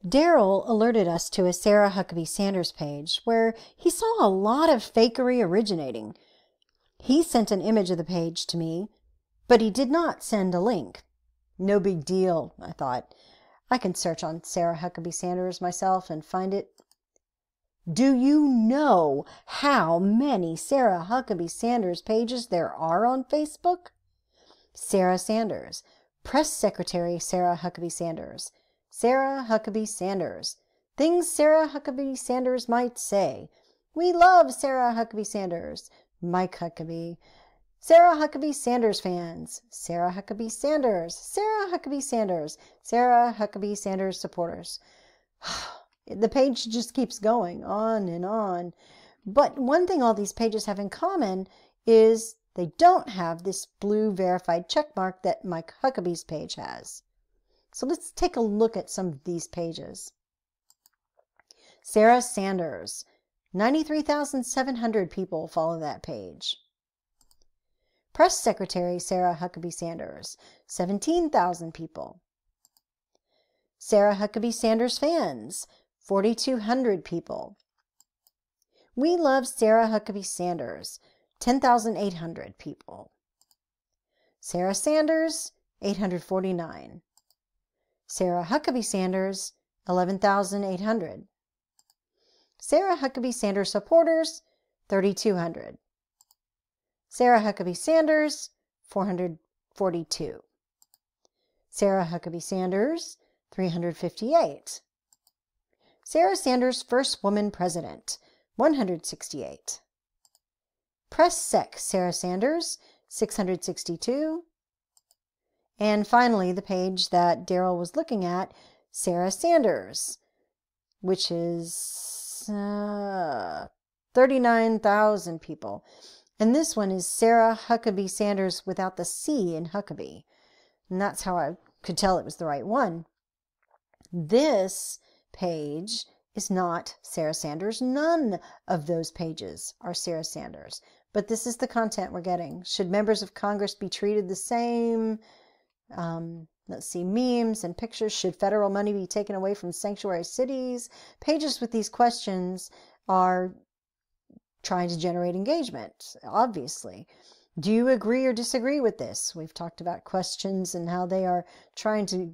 Daryl alerted us to a Sarah Huckabee Sanders page where he saw a lot of fakery originating. He sent an image of the page to me, but he did not send a link. No big deal, I thought. I can search on Sarah Huckabee Sanders myself and find it. Do you know how many Sarah Huckabee Sanders pages there are on Facebook? Sarah Sanders, Press Secretary Sarah Huckabee Sanders, Sarah Huckabee Sanders, things Sarah Huckabee Sanders might say. We love Sarah Huckabee Sanders, Mike Huckabee, Sarah Huckabee Sanders fans, Sarah Huckabee Sanders, Sarah Huckabee Sanders, Sarah Huckabee Sanders supporters. The page just keeps going on and on. But one thing all these pages have in common is they don't have this blue verified check mark that Mike Huckabee's page has. So let's take a look at some of these pages. Sarah Sanders, 93,700 people follow that page. Press Secretary Sarah Huckabee Sanders, 17,000 people. Sarah Huckabee Sanders fans, 4,200 people. We love Sarah Huckabee Sanders, 10,800 people. Sarah Sanders, 849. Sarah Huckabee Sanders, 11,800. Sarah Huckabee Sanders supporters, 3,200. Sarah Huckabee Sanders, 442. Sarah Huckabee Sanders, 358. Sarah Sanders first woman president, 168. Press Sec Sarah Sanders, 662. And finally, the page that Daryl was looking at, Sarah Sanders, which is 39,000 people. And this one is Sarah Huckabee Sanders without the C in Huckabee. And that's how I could tell it was the right one. This page is not Sarah Sanders. None of those pages are Sarah Sanders. But this is the content we're getting. Should members of Congress be treated the same? Let's see, memes and pictures. Should federal money be taken away from sanctuary cities? Pages with these questions are trying to generate engagement, obviously. Do you agree or disagree with this? We've talked about questions and how they are trying to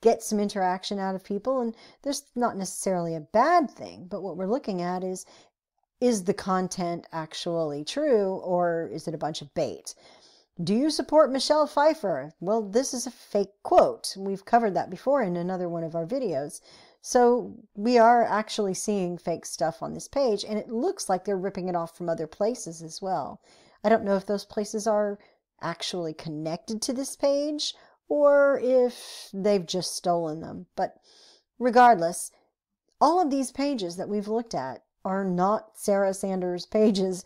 get some interaction out of people, and there's not necessarily a bad thing, but what we're looking at is the content actually true, or is it a bunch of bait? Do you support Michelle Pfeiffer? Well, this is a fake quote. We've covered that before in another one of our videos. So we are actually seeing fake stuff on this page, and it looks like they're ripping it off from other places as well. I don't know if those places are actually connected to this page or if they've just stolen them. But regardless, all of these pages that we've looked at are not Sarah Sanders pages.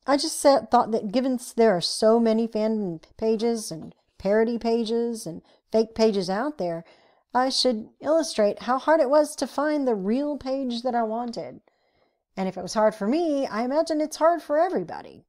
I just thought that given there are so many fan pages and parody pages and fake pages out there, I should illustrate how hard it was to find the real page that I wanted. And if it was hard for me, I imagine it's hard for everybody.